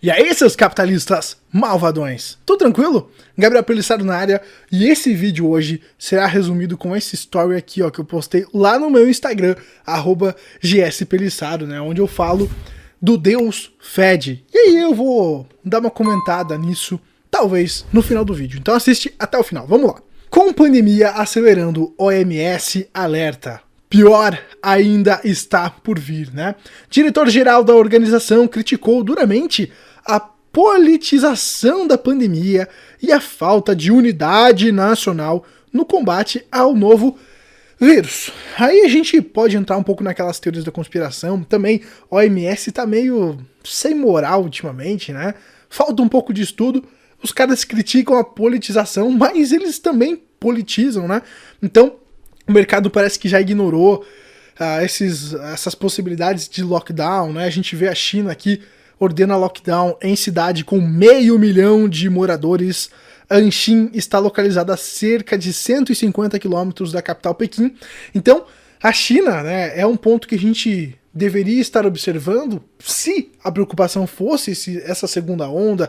E aí, seus capitalistas malvadões? Tudo tranquilo? Gabriel Pelissaro na área, e esse vídeo hoje será resumido com esse story aqui, ó, que eu postei lá no meu Instagram, @gspelissaro, né, onde eu falo do Deus Fed. E aí eu vou dar uma comentada nisso, talvez, no final do vídeo. Então assiste até o final, vamos lá. Com pandemia acelerando, OMS alerta. Pior ainda está por vir, né? Diretor-geral da organização criticou duramente a politização da pandemia e a falta de unidade nacional no combate ao novo vírus. Aí a gente pode entrar um pouco naquelas teorias da conspiração. Também a OMS tá meio sem moral ultimamente, né? Falta um pouco de estudo. Os caras criticam a politização, mas eles também politizam, né? Então, o mercado parece que já ignorou essas possibilidades de lockdown, né? A gente vê a China aqui ordena lockdown em cidade com 500 mil de moradores. Anxin está localizada a cerca de 150 quilômetros da capital Pequim. Então, a China, né, é um ponto que a gente deveria estar observando se a preocupação fosse essa segunda onda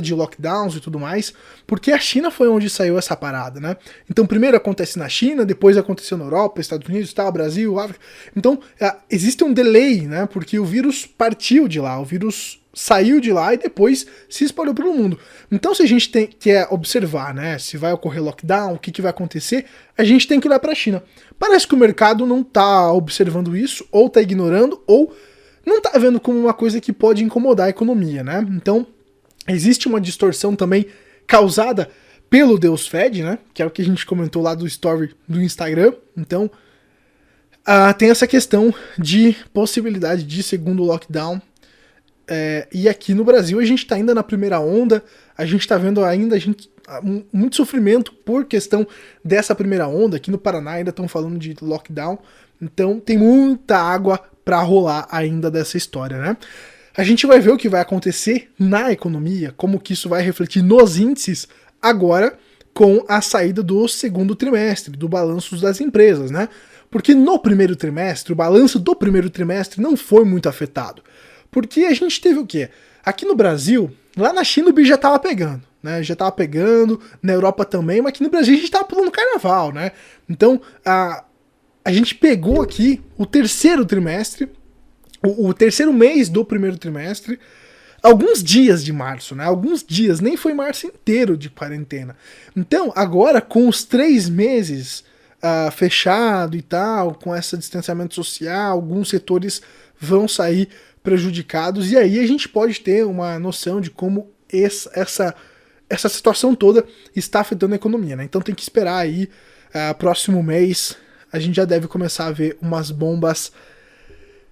de lockdowns e tudo mais, porque a China foi onde saiu essa parada, né? Então primeiro acontece na China, depois aconteceu na Europa, Estados Unidos, tal, Brasil, África. Então existe um delay, né? Porque o vírus partiu de lá, o vírus saiu de lá e depois se espalhou pelo mundo. Então se a gente quer observar, né, se vai ocorrer lockdown, o que vai acontecer, a gente tem que olhar para a China. Parece que o mercado não está observando isso, ou está ignorando, ou não está vendo como uma coisa que pode incomodar a economia, né? Então existe uma distorção também causada pelo Deus Fed, né, que é o que a gente comentou lá do story do Instagram. Então tem essa questão de possibilidade de segundo lockdown. E aqui no Brasil a gente está ainda na primeira onda, a gente está vendo ainda muito sofrimento por questão dessa primeira onda. Aqui no Paraná ainda estão falando de lockdown, então tem muita água para rolar ainda dessa história, né? A gente vai ver o que vai acontecer na economia, como que isso vai refletir nos índices agora com a saída do segundo trimestre, do balanço das empresas, né? Porque no primeiro trimestre, o balanço do primeiro trimestre não foi muito afetado. Porque a gente teve o quê? Aqui no Brasil, lá na China o bicho já tava pegando, né? Já tava pegando, na Europa também, mas aqui no Brasil a gente tava pulando carnaval, né? Então, a gente pegou aqui o terceiro trimestre, o terceiro mês do primeiro trimestre, alguns dias de março, né? Alguns dias, nem foi março inteiro de quarentena. Então, agora, com os 3 meses fechado e tal, com esse distanciamento social, alguns setores vão sair prejudicados, e aí a gente pode ter uma noção de como essa situação toda está afetando a economia, né? Então tem que esperar aí, próximo mês a gente já deve começar a ver umas bombas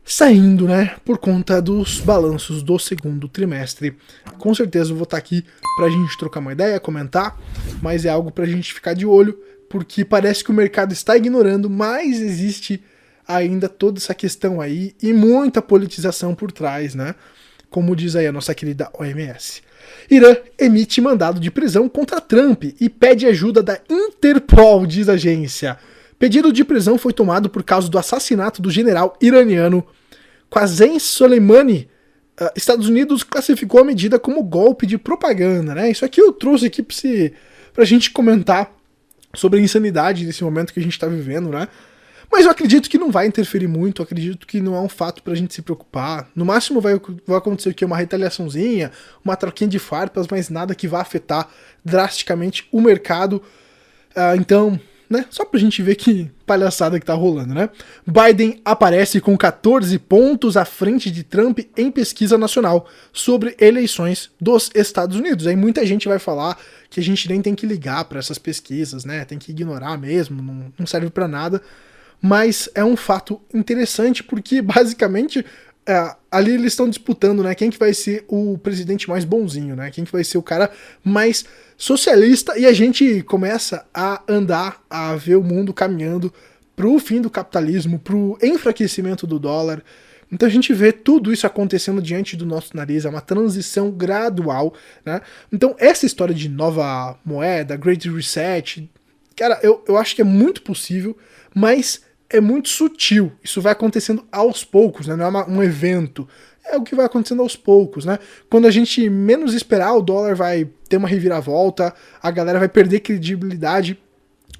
saindo, né, por conta dos balanços do segundo trimestre. Com certeza eu vou estar aqui pra gente trocar uma ideia, comentar, mas é algo pra gente ficar de olho, porque parece que o mercado está ignorando, mas existe ainda toda essa questão aí e muita politização por trás, né? Como diz aí a nossa querida OMS. Irã emite mandado de prisão contra Trump e pede ajuda da Interpol, diz a agência. Pedido de prisão foi tomado por causa do assassinato do general iraniano Qasem Soleimani. Estados Unidos classificou a medida como golpe de propaganda, né? Isso aqui eu trouxe aqui pra gente comentar sobre a insanidade desse momento que a gente tá vivendo, né? Mas eu acredito que não vai interferir muito, eu acredito que não é um fato pra gente se preocupar. No máximo vai acontecer aqui uma retaliaçãozinha, uma troquinha de farpas, mas nada que vá afetar drasticamente o mercado. Então, né, só pra gente ver que palhaçada que tá rolando, né? Biden aparece com 14 pontos à frente de Trump em pesquisa nacional sobre eleições dos Estados Unidos. Aí muita gente vai falar que a gente nem tem que ligar pra essas pesquisas, né? Tem que ignorar mesmo, não serve pra nada. Mas é um fato interessante porque, basicamente, ali eles estão disputando, né, quem que vai ser o presidente mais bonzinho, né, quem que vai ser o cara mais socialista, e a gente começa a andar, a ver o mundo caminhando pro fim do capitalismo, pro enfraquecimento do dólar. Então a gente vê tudo isso acontecendo diante do nosso nariz, é uma transição gradual, né. Então essa história de nova moeda, Great Reset, cara, eu acho que é muito possível, mas é muito sutil. Isso vai acontecendo aos poucos, né? Não é um evento. é o que vai acontecendo aos poucos, né? Quando a gente menos esperar, o dólar vai ter uma reviravolta, a galera vai perder credibilidade.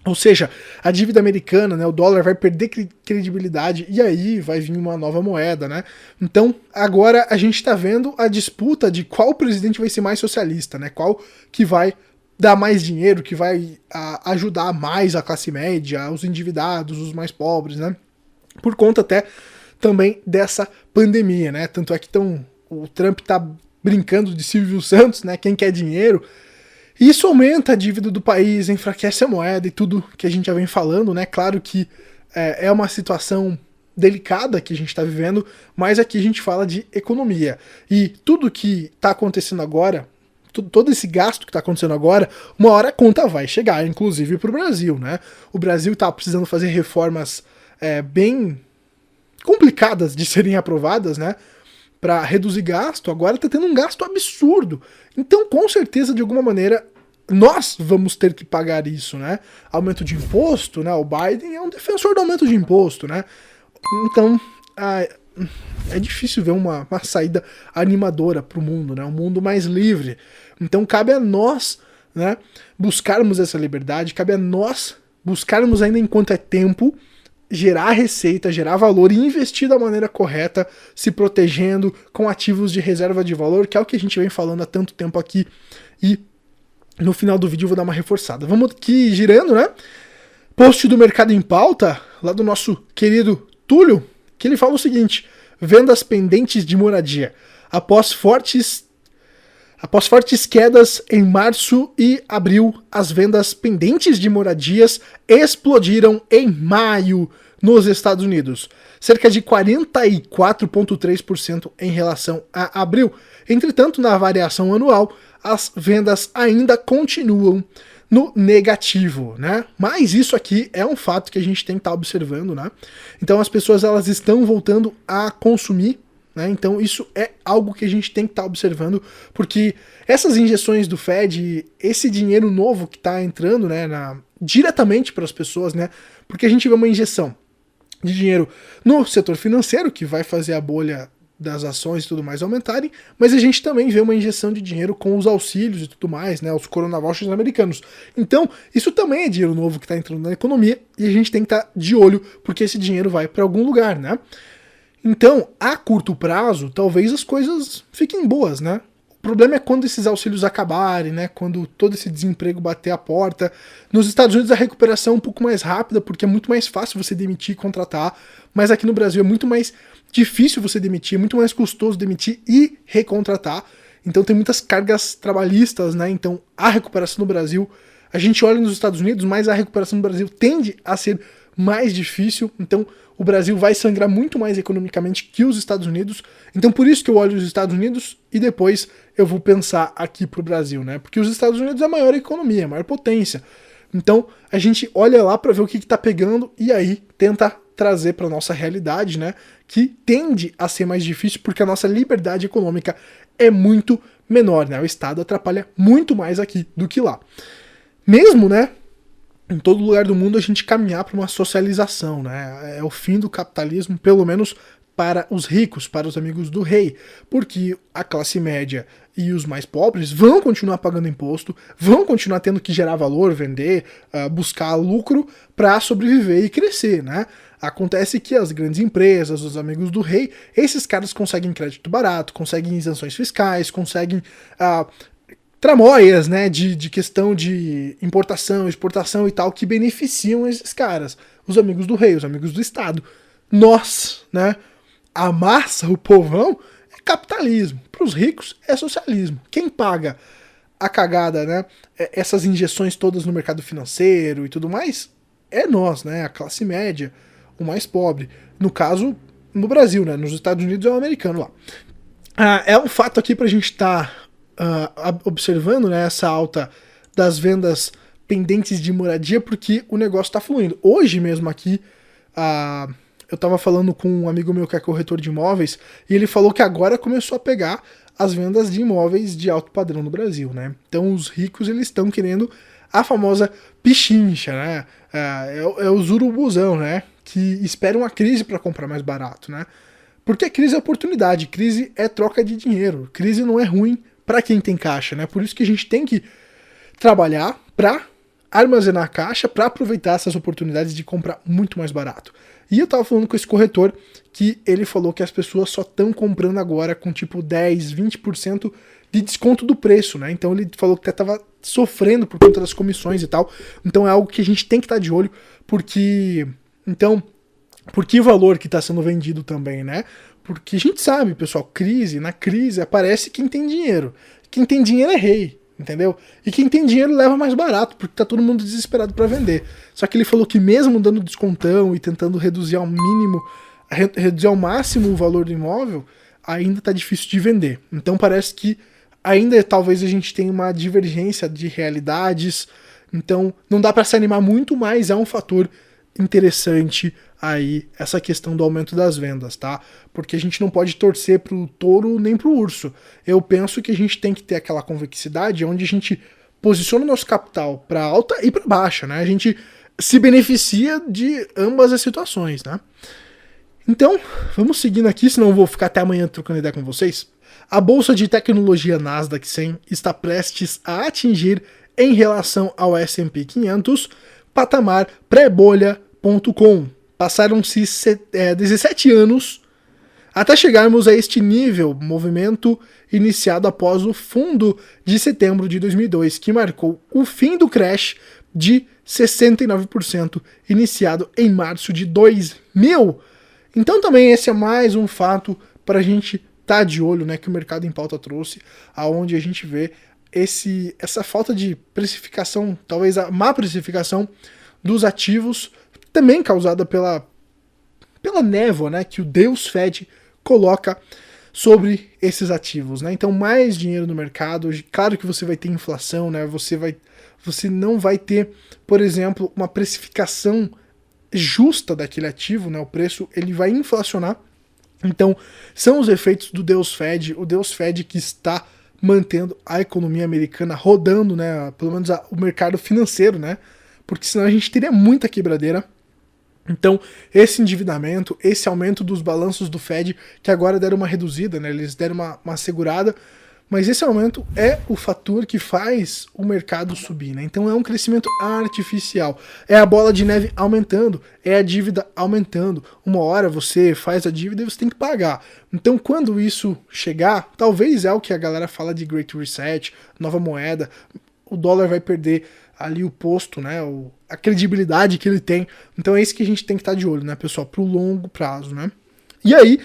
Ou seja, a dívida americana, né, o dólar vai perder credibilidade e aí vai vir uma nova moeda, né? Então, agora a gente está vendo a disputa de qual presidente vai ser mais socialista, né? Qual que vai dar mais dinheiro, que vai ajudar mais a classe média, os endividados, os mais pobres, né? Por conta até também dessa pandemia, né? Tanto é que o Trump tá brincando de Silvio Santos, né? Quem quer dinheiro. Isso aumenta a dívida do país, enfraquece a moeda e tudo que a gente já vem falando, né? Claro que é uma situação delicada que a gente está vivendo, mas aqui a gente fala de economia. E tudo que está acontecendo agora, todo esse gasto que está acontecendo agora, uma hora a conta vai chegar, inclusive para o Brasil, né? O Brasil está precisando fazer reformas bem complicadas de serem aprovadas, né? Para reduzir gasto, agora está tendo um gasto absurdo. Então, com certeza, de alguma maneira, nós vamos ter que pagar isso, né? Aumento de imposto, né? O Biden é um defensor do aumento de imposto, né? Então, é difícil ver uma saída animadora para o mundo, né? Um mundo mais livre. Então, cabe a nós, né, buscarmos essa liberdade, cabe a nós buscarmos ainda enquanto é tempo, gerar receita, gerar valor e investir da maneira correta, se protegendo com ativos de reserva de valor, que é o que a gente vem falando há tanto tempo aqui. E no final do vídeo eu vou dar uma reforçada. Vamos aqui girando, né? Post do Mercado em Pauta, lá do nosso querido Túlio, que ele fala o seguinte: vendas pendentes de moradia. Após fortes quedas em março e abril, as vendas pendentes de moradias explodiram em maio nos Estados Unidos, cerca de 44,3% em relação a abril. Entretanto, na variação anual, as vendas ainda continuam no negativo, né? Mas isso aqui é um fato que a gente tem que estar observando, né? Então as pessoas elas estão voltando a consumir, né? Então isso é algo que a gente tem que estar observando, porque essas injeções do Fed, esse dinheiro novo que está entrando, né, diretamente para as pessoas, né? Porque a gente vê uma injeção de dinheiro no setor financeiro, que vai fazer a bolha das ações e tudo mais aumentarem, mas a gente também vê uma injeção de dinheiro com os auxílios e tudo mais, né, os coronavouchers americanos. Então, isso também é dinheiro novo que está entrando na economia e a gente tem que estar de olho, porque esse dinheiro vai para algum lugar, né? Então, a curto prazo, talvez as coisas fiquem boas, né? O problema é quando esses auxílios acabarem, né? Quando todo esse desemprego bater a porta. Nos Estados Unidos a recuperação é um pouco mais rápida, porque é muito mais fácil você demitir e contratar, mas aqui no Brasil é muito mais difícil você demitir, é muito mais custoso demitir e recontratar. Então tem muitas cargas trabalhistas, né? Então a recuperação no Brasil, a gente olha nos Estados Unidos, mas a recuperação no Brasil tende a ser mais difícil, então o Brasil vai sangrar muito mais economicamente que os Estados Unidos, então por isso que eu olho os Estados Unidos e depois eu vou pensar aqui pro Brasil, né? Porque os Estados Unidos é a maior economia, a maior potência, então a gente olha lá para ver o que tá pegando e aí tenta trazer para nossa realidade, né? Que tende a ser mais difícil porque a nossa liberdade econômica é muito menor, né? O Estado atrapalha muito mais aqui do que lá. Mesmo, né? Em todo lugar do mundo a gente caminhar para uma socialização, né? É o fim do capitalismo, pelo menos para os ricos, para os amigos do rei, porque a classe média e os mais pobres vão continuar pagando imposto, vão continuar tendo que gerar valor, vender, buscar lucro para sobreviver e crescer, né? Acontece que as grandes empresas, os amigos do rei, esses caras conseguem crédito barato, conseguem isenções fiscais, conseguem tramóias, né, de questão de importação, exportação e tal, que beneficiam esses caras, os amigos do rei, os amigos do Estado. Nós, né, a massa, o povão, é capitalismo. Para os ricos, é socialismo. Quem paga a cagada, né, essas injeções todas no mercado financeiro e tudo mais, é nós, né, a classe média, o mais pobre. No caso, no Brasil, né, nos Estados Unidos é o americano lá. É um fato aqui pra gente estar observando, né, essa alta das vendas pendentes de moradia, porque o negócio está fluindo. Hoje mesmo aqui, eu estava falando com um amigo meu que é corretor de imóveis, e ele falou que agora começou a pegar as vendas de imóveis de alto padrão no Brasil, né? Então os ricos eles estão querendo a famosa pichincha, né? É os urubuzão, né? Que esperam a crise para comprar mais barato, né? Porque a crise é oportunidade, crise é troca de dinheiro, crise não é ruim para quem tem caixa, né? Por isso que a gente tem que trabalhar para armazenar caixa, para aproveitar essas oportunidades de comprar muito mais barato. E eu tava falando com esse corretor que ele falou que as pessoas só estão comprando agora com tipo 10, 20% de desconto do preço, né? Então ele falou que até tava sofrendo por conta das comissões e tal. Então é algo que a gente tem que estar de olho, porque por que valor que está sendo vendido também, né? Porque a gente sabe, pessoal, na crise aparece quem tem dinheiro. Quem tem dinheiro é rei, entendeu? E quem tem dinheiro leva mais barato, porque tá todo mundo desesperado para vender. Só que ele falou que mesmo dando descontão e tentando reduzir ao mínimo, reduzir ao máximo o valor do imóvel, ainda tá difícil de vender. Então parece que ainda talvez a gente tenha uma divergência de realidades. Então não dá para se animar muito, mas é um fator interessante aí essa questão do aumento das vendas, tá? Porque a gente não pode torcer pro touro nem pro urso. Eu penso que a gente tem que ter aquela convexidade onde a gente posiciona o nosso capital para alta e para baixa, né? A gente se beneficia de ambas as situações, né? Então, vamos seguindo aqui, senão eu vou ficar até amanhã trocando ideia com vocês. A bolsa de tecnologia Nasdaq 100 está prestes a atingir, em relação ao S&P 500, patamar pré-bolha.com. Passaram-se 17 anos até chegarmos a este nível, movimento iniciado após o fundo de setembro de 2002, que marcou o fim do crash de 69%, iniciado em março de 2000. Então também esse é mais um fato para a gente estar de olho, né, que o Mercado em Pauta trouxe, aonde a gente vê essa falta de precificação, talvez a má precificação dos ativos, também causada pela névoa, né, que o Deus Fed coloca sobre esses ativos, né? Então mais dinheiro no mercado, claro que você vai ter inflação, né? Você não vai ter, por exemplo, uma precificação justa daquele ativo, né? O preço ele vai inflacionar. Então são os efeitos do Deus Fed, o Deus Fed que está mantendo a economia americana rodando, né? Pelo menos o mercado financeiro, né? Porque senão a gente teria muita quebradeira. Então, esse endividamento, esse aumento dos balanços do Fed, que agora deram uma reduzida, né? Eles deram uma segurada, mas esse aumento é o fator que faz o mercado subir, né? Então é um crescimento artificial. É a bola de neve aumentando, é a dívida aumentando. Uma hora você faz a dívida e você tem que pagar. Então quando isso chegar, talvez é o que a galera fala de Great Reset, nova moeda, o dólar vai perder ali o posto, né, a credibilidade que ele tem. Então é isso que a gente tem que estar de olho, né, pessoal, pro longo prazo, né. E aí,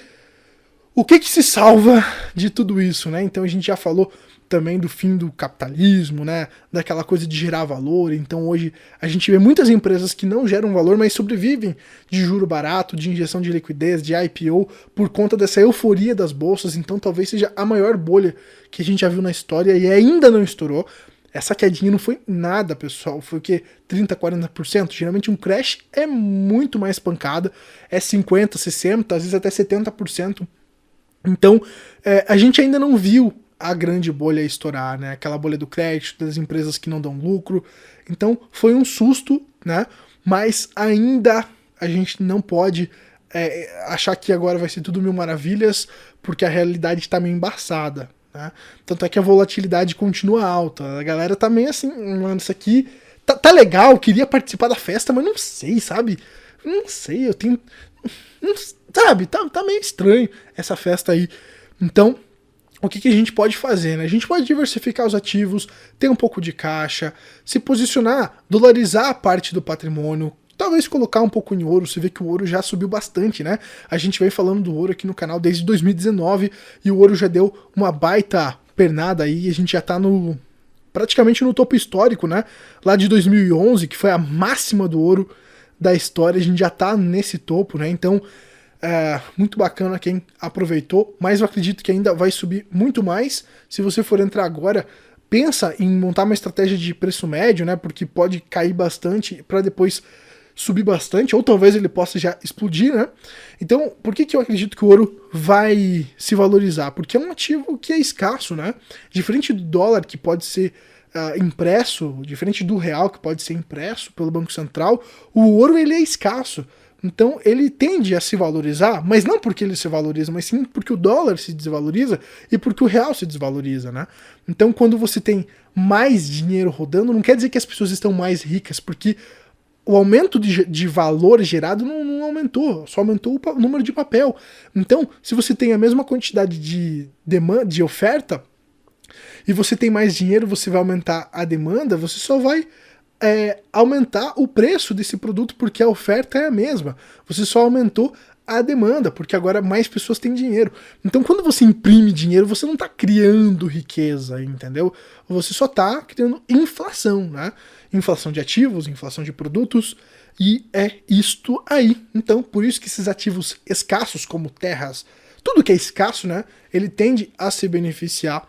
o que se salva de tudo isso, né? Então a gente já falou também do fim do capitalismo, né, daquela coisa de gerar valor. Então hoje a gente vê muitas empresas que não geram valor, mas sobrevivem de juro barato, de injeção de liquidez, de IPO, por conta dessa euforia das bolsas. Então talvez seja a maior bolha que a gente já viu na história e ainda não estourou. Essa quedinha não foi nada, pessoal. Foi o quê? 30%, 40%? Geralmente um crash é muito mais pancada. É 50%, 60%, às vezes até 70%. Então, a gente ainda não viu a grande bolha estourar, né? Aquela bolha do crédito, das empresas que não dão lucro. Então, foi um susto, né? Mas ainda a gente não pode achar que agora vai ser tudo mil maravilhas, porque a realidade está meio embaçada. Né? Tanto é que a volatilidade continua alta. A galera tá meio assim, mano, isso aqui tá legal, queria participar da festa, mas não sei, sabe? Não sei, eu tenho. Não, sabe, tá meio estranho essa festa aí. Então, o que a gente pode fazer? Né? A gente pode diversificar os ativos, ter um pouco de caixa, se posicionar, dolarizar a parte do patrimônio. Talvez colocar um pouco em ouro, você vê que o ouro já subiu bastante, né? A gente vem falando do ouro aqui no canal desde 2019 e o ouro já deu uma baita pernada aí, a gente já tá praticamente no topo histórico, né? Lá de 2011, que foi a máxima do ouro da história, a gente já tá nesse topo, né? Então, muito bacana quem aproveitou, mas eu acredito que ainda vai subir muito mais. Se você for entrar agora, pensa em montar uma estratégia de preço médio, né? Porque pode cair bastante para depois subir bastante, ou talvez ele possa já explodir, né? Então, por que eu acredito que o ouro vai se valorizar? Porque é um ativo que é escasso, né? Diferente do dólar, que pode ser impresso, diferente do real, que pode ser impresso pelo Banco Central, o ouro ele é escasso. Então ele tende a se valorizar, mas não porque ele se valoriza, mas sim porque o dólar se desvaloriza e porque o real se desvaloriza, né? Então quando você tem mais dinheiro rodando, não quer dizer que as pessoas estão mais ricas, porque o aumento de valor gerado não aumentou, só aumentou o número de papel. Então, se você tem a mesma quantidade de demanda, de oferta, e você tem mais dinheiro, você vai aumentar a demanda, você só vai aumentar o preço desse produto porque a oferta é a mesma. Você só aumentou a demanda, porque agora mais pessoas têm dinheiro. Então quando você imprime dinheiro, você não está criando riqueza, entendeu? Você só está criando inflação, né? Inflação de ativos, inflação de produtos, e é isto aí. Então, por isso que esses ativos escassos, como terras, tudo que é escasso, né? Ele tende a se beneficiar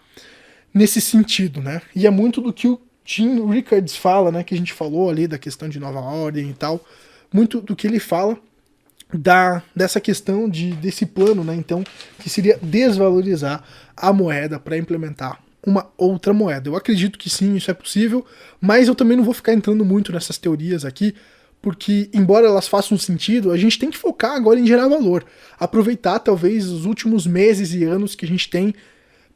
nesse sentido, né? E é muito do que o Tim Rickards fala, né, que a gente falou ali da questão de nova ordem e tal, muito do que ele fala dessa questão desse plano, né, então, que seria desvalorizar a moeda para implementar uma outra moeda. Eu acredito que sim, isso é possível, mas eu também não vou ficar entrando muito nessas teorias aqui, porque, embora elas façam sentido, a gente tem que focar agora em gerar valor, aproveitar talvez os últimos meses e anos que a gente tem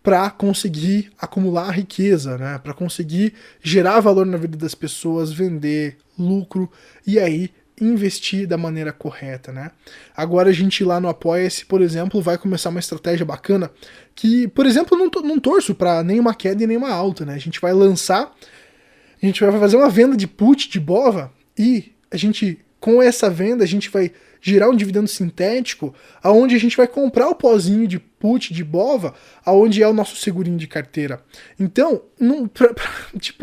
para conseguir acumular riqueza, né? Para conseguir gerar valor na vida das pessoas, vender lucro e aí investir da maneira correta, né? Agora a gente lá no Apoia-se, por exemplo, vai começar uma estratégia bacana que, por exemplo, não torço para nenhuma queda e nenhuma alta, né? A gente vai fazer uma venda de put de BOVA e a gente, com essa venda, a gente vai gerar um dividendo sintético, aonde a gente vai comprar o pozinho de put de BOVA, aonde é o nosso segurinho de carteira. Então,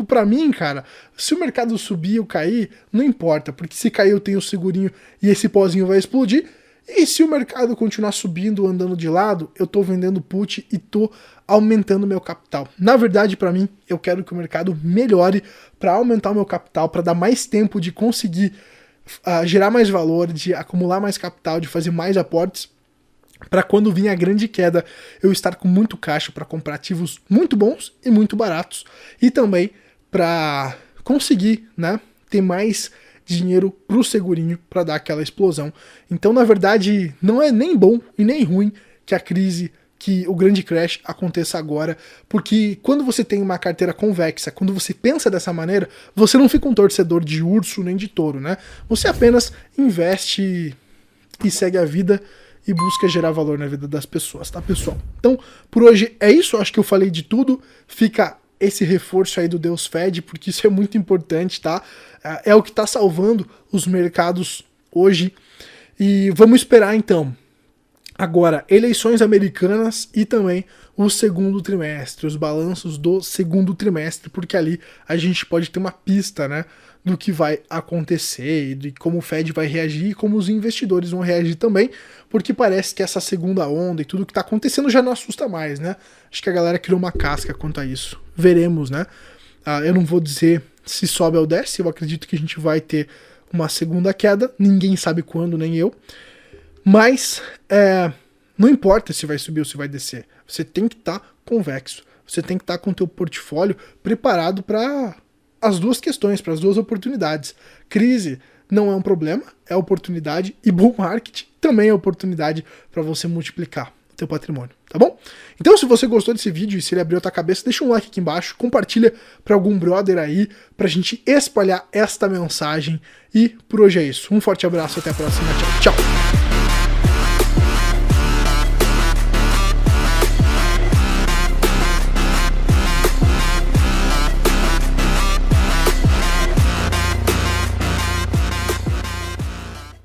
pra mim, cara, se o mercado subir ou cair, não importa, porque se cair eu tenho o segurinho e esse pozinho vai explodir, e se o mercado continuar subindo, andando de lado, eu tô vendendo put e tô aumentando meu capital. Na verdade, para mim, eu quero que o mercado melhore para aumentar o meu capital, para dar mais tempo de conseguir gerar mais valor, de acumular mais capital, de fazer mais aportes, para quando vir a grande queda eu estar com muito caixa para comprar ativos muito bons e muito baratos, e também para conseguir, né, ter mais dinheiro pro segurinho para dar aquela explosão. Então, na verdade, não é nem bom e nem ruim que a crise, que o grande crash aconteça agora, porque quando você tem uma carteira convexa, quando você pensa dessa maneira, você não fica um torcedor de urso nem de touro, né? Você apenas investe e segue a vida e busca gerar valor na vida das pessoas, tá, pessoal? Então, por hoje é isso, acho que eu falei de tudo, fica esse reforço aí do Deus Fed, porque isso é muito importante, tá? É o que tá salvando os mercados hoje, e vamos esperar então agora eleições americanas e também o segundo trimestre, os balanços do segundo trimestre, porque ali a gente pode ter uma pista, né, do que vai acontecer e de como o Fed vai reagir e como os investidores vão reagir também, porque parece que essa segunda onda e tudo que está acontecendo já não assusta mais, né? Acho que a galera criou uma casca quanto a isso. Veremos, né? Eu não vou dizer se sobe ou desce, eu acredito que a gente vai ter uma segunda queda, ninguém sabe quando, nem eu. Mas não importa se vai subir ou se vai descer, você tem que estar convexo, você tem que estar com o teu portfólio preparado para as duas questões, para as duas oportunidades. Crise não é um problema, é oportunidade, e bull market também é oportunidade para você multiplicar o teu patrimônio, tá bom? Então, se você gostou desse vídeo e se ele abriu a tua cabeça, deixa um like aqui embaixo, compartilha para algum brother aí, pra gente espalhar esta mensagem, e por hoje é isso. Um forte abraço, até a próxima, tchau, tchau!